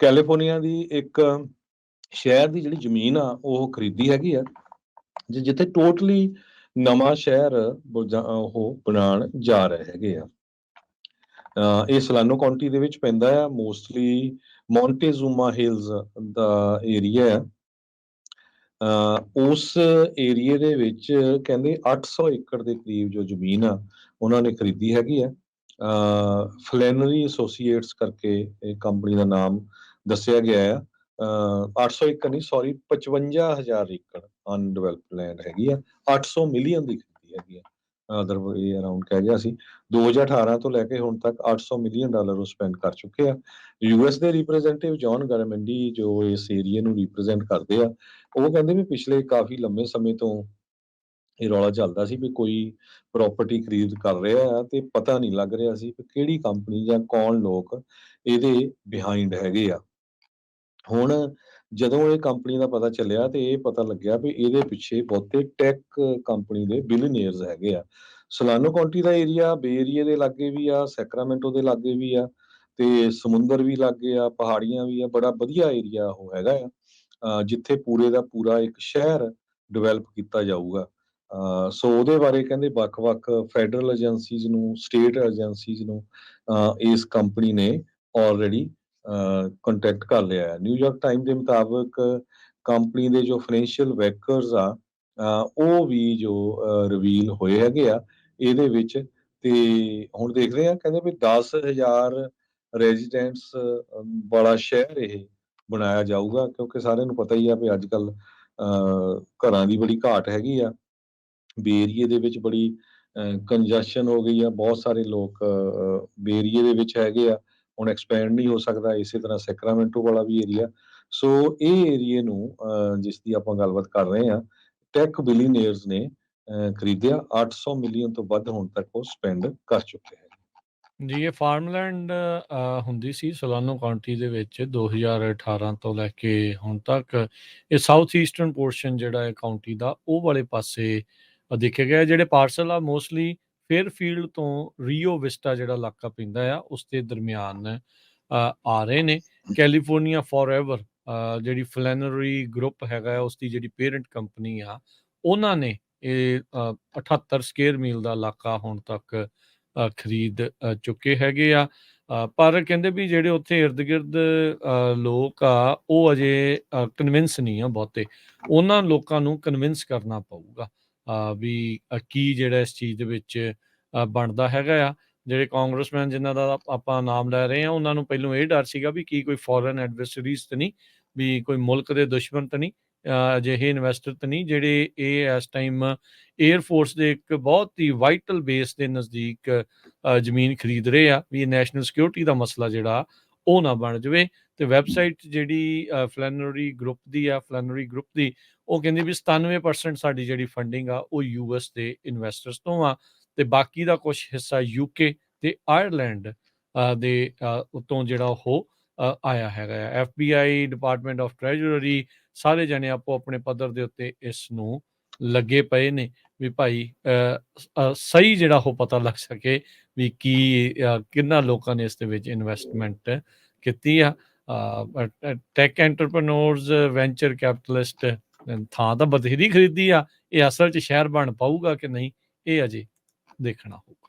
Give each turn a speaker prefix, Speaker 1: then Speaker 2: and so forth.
Speaker 1: California ਦੀ ਇੱਕ ਸ਼ਹਿਰ ਦੀ ਜਿਹੜੀ ਜ਼ਮੀਨ ਆ ਉਹ ਖਰੀਦੀ ਹੈਗੀ ਆ, ਜਿੱਥੇ ਟੋਟਲੀ ਨਵਾਂ ਸ਼ਹਿਰ ਉਹ ਬਣਾਉਣ ਜਾ ਰਹੇ ਹੈਗੇ ਆ। ਇਹ ਸਲਾਨੋ ਕਾਉਂਟੀ ਦੇ ਵਿੱਚ ਪੈਂਦਾ ਆ, ਮੋਸਟਲੀ ਮੌਂਟੇਜ਼ੂਮਾ ਹਿਲਸ ਦਾ ਏਰੀਆ ਆ। ਉਸ ਏਰੀਏ ਦੇ ਵਿੱਚ ਕਹਿੰਦੇ 800 ਏਕੜ ਦੇ ਕਰੀਬ ਜੋ ਜ਼ਮੀਨ ਆ ਉਹਨਾਂ ਨੇ ਖਰੀਦੀ ਹੈਗੀ ਆ। ਫਲੈਨਰੀ ਐਸੋਸੀਏਟਸ ਕਰਕੇ ਇਹ ਕੰਪਨੀ ਦਾ ਨਾਮ ਦੱਸਿਆ ਗਿਆ ਆ। 800 ਏਕੜ ਨਹੀਂ, ਸੌਰੀ, 55,000 ਏਕੜ ਅਨਡਿਵੈਲਪਡ ਲੈਂਡ ਹੈਗੀ ਆ। 800 ਮਿਲੀਅਨ ਦੀ ਖਰੀਦੀ ਹੈਗੀ ਆ। ਅਦਰ ਇਹ ਅਰਾਊਂਡ ਕਹਿ ਗਿਆ ਸੀ 2018 ਤੋਂ ਲੈ ਕੇ ਹੁਣ ਤੱਕ $800 ਮਿਲੀਅਨ ਉਹ ਸਪੈਂਡ ਕਰ ਚੁੱਕੇ ਆ। ਯੂਐਸ ਦੇ ਰਿਪਰੈਜ਼ੈਂਟੇਟਿਵ ਜੌਨ ਗਾਰਮੈਂਡੀ ਜੋ ਇਸ ਏਰੀਏ ਨੂੰ ਰਿਪਰੈਜ਼ੈਂਟ ਕਰਦੇ ਆ, ਉਹ ਕਹਿੰਦੇ ਵੀ ਪਿਛਲੇ ਕਾਫੀ ਲੰਮੇ ਸਮੇਂ ਤੋਂ ਇਹ ਰੌਲਾ ਚੱਲਦਾ ਸੀ ਵੀ ਕੋਈ ਪ੍ਰਾਪਰਟੀ ਖਰੀਦ ਕਰ ਰਿਹਾ ਆ ਤੇ ਪਤਾ ਨਹੀਂ ਲੱਗ ਰਿਹਾ ਸੀ ਕਿ ਕਿਹੜੀ ਕੰਪਨੀ ਜਾਂ ਕੌਣ ਲੋਕ ਇਹਦੇ ਬਿਹਾਈਂਡ ਹੈਗੇ ਆ। ਹੁਣ ਜਦੋਂ ਇਹ ਕੰਪਨੀ ਦਾ ਪਤਾ ਚੱਲਿਆ ਤੇ ਇਹ ਪਤਾ ਲੱਗਿਆ ਵੀ ਇਹਦੇ ਪਿੱਛੇ ਬਹੁਤੇ ਟੈਕ ਕੰਪਨੀ ਦੇ ਬਿਲੀਨੀਅਰਸ ਹੈਗੇ ਆ। ਸੋਲਾਨੋ ਕਾਉਂਟੀ ਦਾ ਏਰੀਆ ਬੇ ਏਰੀਏ ਦੇ ਲਾਗੇ ਵੀ ਆ, ਸੈਕਰਾਮੈਂਟੋ ਦੇ ਲਾਗੇ ਵੀ ਆ, ਤੇ ਸਮੁੰਦਰ ਵੀ ਲਾਗੇ ਆ, ਪਹਾੜੀਆਂ ਵੀ ਆ, ਬੜਾ ਵਧੀਆ ਏਰੀਆ ਉਹ ਹੈਗਾ ਆ। ਜਿੱਥੇ ਪੂਰੇ ਦਾ ਪੂਰਾ ਇੱਕ ਸ਼ਹਿਰ ਡਿਵੈਲਪ ਕੀਤਾ ਜਾਊਗਾ। ਸੋ ਉਹਦੇ ਬਾਰੇ ਕਹਿੰਦੇ ਵੱਖ-ਵੱਖ ਫੈਡਰਲ ਏਜੰਸੀਜ਼ ਨੂੰ, ਸਟੇਟ ਏਜੰਸੀਜ਼ ਨੂੰ ਇਸ ਕੰਪਨੀ ਨੇ ਆਲਰੇਡੀ ਕੰਟੈਕਟ ਕਰ ਲਿਆ ਹੈ। ਨਿਊਯਾਰਕ ਟਾਈਮ ਦੇ ਮੁਤਾਬਕ ਕੰਪਨੀ ਦੇ ਜੋ ਫਾਈਨੈਂਸ਼ੀਅਲ ਬੈਕਰਸ ਆ ਉਹ ਵੀ ਜੋ ਰਿਵੀਲ ਹੋਏ ਹੈਗੇ ਆ ਇਹਦੇ ਵਿੱਚ। ਤੇ ਹੁਣ ਦੇਖਦੇ ਆ, ਕਹਿੰਦੇ ਵੀ 10,000 ਰੈਜ਼ੀਡੈਂਟਸ ਵਾਲਾ ਸ਼ਹਿਰ ਇਹ ਬਣਾਇਆ ਜਾਊਗਾ, ਕਿਉਂਕਿ ਸਾਰਿਆਂ ਨੂੰ ਪਤਾ ਹੀ ਆ ਵੀ ਅੱਜ ਕੱਲ ਘਰਾਂ ਦੀ ਬੜੀ ਘਾਟ ਹੈਗੀ ਆ। ਬੇ ਏਰੀਏ ਦੇ ਵਿੱਚ ਬੜੀ ਕੰਜੈਸ਼ਨ ਹੋ ਗਈ ਆ, ਬਹੁਤ ਸਾਰੇ ਲੋਕ ਬੇ ਏਰੀਏ ਦੇ ਵਿੱਚ ਹੈਗੇ ਆ। ਹੁਣ ਐਕਸਪੈਂਡ ਨਹੀਂ ਹੋ ਸਕਦਾ। ਇਸੇ ਤਰ੍ਹਾਂ ਸੈਕਰਾਮੈਂਟੋ ਵਾਲਾ ਵੀ ਏਰੀਆ। ਸੋ ਇਹ ਏਰੀਏ ਨੂੰ ਜਿਸ ਦੀ ਆਪਾਂ ਗੱਲਬਾਤ ਕਰ ਰਹੇ ਹਾਂ, ਟੈਕ ਬਿਲੀਨੀਅਰਸ ਨੇ ਖਰੀਦਿਆ। 800 ਮਿਲੀਅਨ ਤੋਂ ਵੱਧ ਹੁਣ ਤੱਕ ਉਹ ਸਪੈਂਡ ਕਰ ਚੁੱਕੇ ਹੈ।
Speaker 2: ਜੀ, ਇਹ ਫਾਰਮਲੈਂਡ ਹੁੰਦੀ ਸੀ ਸੋਲਾਨੋ ਕਾਉਂਟੀ ਦੇ ਵਿੱਚ 2018 ਤੋਂ ਲੈ ਕੇ ਹੁਣ ਤੱਕ। ਇਹ ਸਾਊਥ ਈਸਟਰਨ ਪੋਰਸ਼ਨ ਜਿਹੜਾ ਹੈ ਕਾਉਂਟੀ ਦਾ, ਉਹ ਵਾਲੇ ਪਾਸੇ ਦੇਖਿਆ ਗਿਆ। ਜਿਹੜੇ ਪਾਰਸਲ ਆ ਮੋਸਟਲੀ ਫੇਅਰਫੀਲਡ ਤੋਂ ਰੀਓ ਵਿਸਟਾ ਜਿਹੜਾ ਇਲਾਕਾ ਪੈਂਦਾ ਆ ਉਸ ਦੇ ਦਰਮਿਆਨ ਆ ਰਹੇ ਨੇ। ਕੈਲੀਫੋਰਨੀਆ ਫੋਰਐਵਰ ਜਿਹੜੀ ਫਲੈਨਰੀ ਗਰੁੱਪ ਹੈਗਾ ਆ, ਉਸ ਦੀ ਜਿਹੜੀ ਪੇਰੈਂਟ ਕੰਪਨੀ ਆ, ਉਹਨਾਂ ਨੇ ਇਹ 78 ਸਕੁਏਅਰ ਮੀਲ ਦਾ ਇਲਾਕਾ ਹੁਣ ਤੱਕ ਖਰੀਦ ਚੁੱਕੇ ਹੈਗੇ ਆ। ਪਰ ਕਹਿੰਦੇ ਵੀ ਜਿਹੜੇ ਉੱਥੇ ਇਰਦ ਗਿਰਦ ਲੋਕ ਆ ਉਹ ਅਜੇ ਕਨਵਿੰਸ ਨਹੀਂ ਆ ਬਹੁਤੇ। ਉਹਨਾਂ ਲੋਕਾਂ ਨੂੰ ਕਨਵਿੰਸ ਕਰਨਾ ਪਊਗਾ ਵੀ ਕੀ ਜਿਹੜਾ ਇਸ ਚੀਜ਼ ਦੇ ਵਿੱਚ ਬਣਦਾ ਹੈਗਾ ਆ। ਜਿਹੜੇ ਕਾਂਗਰਸਮੈਨ ਜਿਨ੍ਹਾਂ ਦਾ ਆਪਾਂ ਨਾਮ ਲੈ ਰਹੇ ਹਾਂ, ਉਹਨਾਂ ਨੂੰ ਪਹਿਲੋਂ ਇਹ ਡਰ ਸੀਗਾ ਵੀ ਕੀ ਕੋਈ ਫੋਰਨ ਐਡਵਰਸਰੀਜ਼ ਤਾਂ ਨਹੀਂ, ਵੀ ਕੋਈ ਮੁਲਕ ਦੇ ਦੁਸ਼ਮਣ ਤਾਂ ਨਹੀਂ, ਅਜਿਹੇ ਇਨਵੈਸਟਰ ਤਾਂ ਨਹੀਂ ਜਿਹੜੇ ਇਹ ਇਸ ਟਾਈਮ ਏਅਰਫੋਰਸ ਦੇ ਇੱਕ ਬਹੁਤ ਹੀ ਵਾਈਟਲ ਬੇਸ ਦੇ ਨਜ਼ਦੀਕ ਜ਼ਮੀਨ ਖਰੀਦ ਰਹੇ ਆ, ਵੀ ਨੈਸ਼ਨਲ ਸਿਕਿਉਰਿਟੀ ਦਾ ਮਸਲਾ ਜਿਹੜਾ ਉਹ ਨਾ ਬਣ ਜਾਵੇ। ਤੇ ਵੈਬਸਾਈਟ ਜਿਹੜੀ ਫਲੈਨਰੀ ਗਰੁੱਪ ਦੀ ਉਹ ਕਹਿੰਦੀ ਵੀ 97% ਸਾਡੀ ਜਿਹੜੀ ਫੰਡਿੰਗ ਆ ਉਹ US ਦੇ ਇਨਵੈਸਟਰਸ ਤੋਂ ਆ, ਤੇ ਬਾਕੀ ਦਾ ਕੁਝ ਹਿੱਸਾ UK ਤੇ ਆਇਰਲੈਂਡ ਦੇ ਉੱਤੋਂ ਜਿਹੜਾ ਉਹ ਆਇਆ ਹੈਗਾ ਆ। FBI, ਡਿਪਾਰਟਮੈਂਟ ਆਫ ਟ੍ਰੈਜਰੀ, ਸਾਰੇ ਜਣੇ ਆਪੋ ਆਪਣੇ ਪੱਧਰ ਦੇ ਉੱਤੇ ਇਸ ਨੂੰ ਲੱਗੇ ਪਏ ਨੇ ਵੀ ਭਾਈ ਸਹੀ ਜਿਹੜਾ ਉਹ ਪਤਾ ਲੱਗ ਸਕੇ ਵੀ ਕੀ ਕਿੰਨਾ ਲੋਕਾਂ ਨੇ ਇਸ ਦੇ ਵਿੱਚ ਇਨਵੈਸਟਮੈਂਟ ਕੀਤੀ ਆ। ਟੈਕ ਐਂਟਰਪ੍ਰੈਨਿਓਰਸ, ਵੈਂਚਰ ਕੈਪੀਟਲਿਸਟ ਥਾਂ ਤਾਂ ਬਥੇਰੀ ਖਰੀਦੀ ਆ। ਇਹ ਅਸਲ 'ਚ ਸ਼ਹਿਰ ਬਣ ਪਾਊਗਾ ਕਿ ਨਹੀਂ, ਇਹ ਅਜੇ ਦੇਖਣਾ ਹੋਊਗਾ।